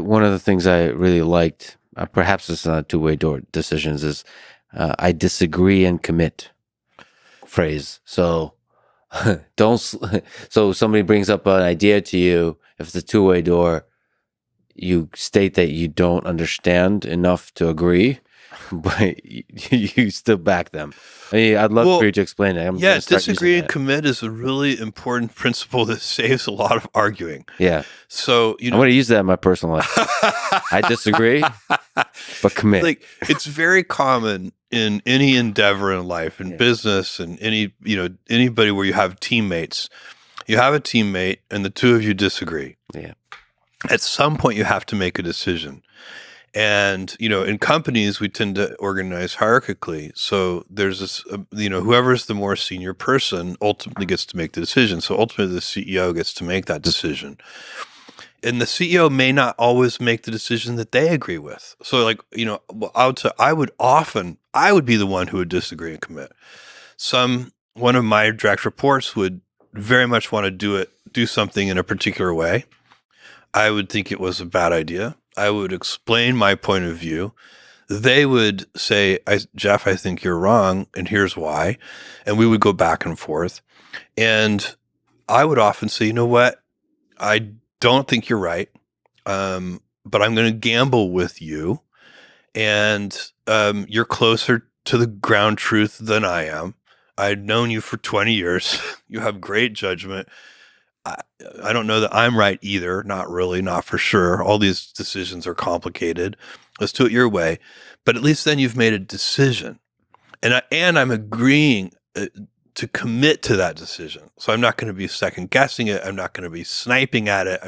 One of the things I really liked, perhaps it's not two-way door decisions, is I disagree and commit phrase. So don't. So somebody brings up an idea to you. If it's a two-way door, you state that you don't understand enough to agree, but you still back them. I mean, I'd love for you to explain it. Yeah, disagree and commit is a really important principle that saves a lot of arguing. Yeah. So, I'm going to use that in my personal life. I disagree, but commit. Like, it's very common in any endeavor in life, in business, and anybody where you have teammates. You have a teammate and the two of you disagree. Yeah. At some point, you have to make a decision. And, in companies, we tend to organize hierarchically. So there's this, whoever's the more senior person ultimately gets to make the decision. So ultimately, the CEO gets to make that decision. And the CEO may not always make the decision that they agree with. So, I would be the one who would disagree and commit. One of my direct reports would very much want to do something in a particular way. I would think it was a bad idea. I would explain my point of view. They would say, Jeff, I think you're wrong, and here's why. And we would go back and forth. And I would often say, you know what? I don't think you're right, but I'm going to gamble with you. And you're closer to the ground truth than I am. I've known you for 20 years. You have great judgment. I don't know that I'm right either. Not really, not for sure. All these decisions are complicated. Let's do it your way. But at least then you've made a decision. And I'm agreeing to commit to that decision. So I'm not going to be second guessing it. I'm not going to be sniping at it.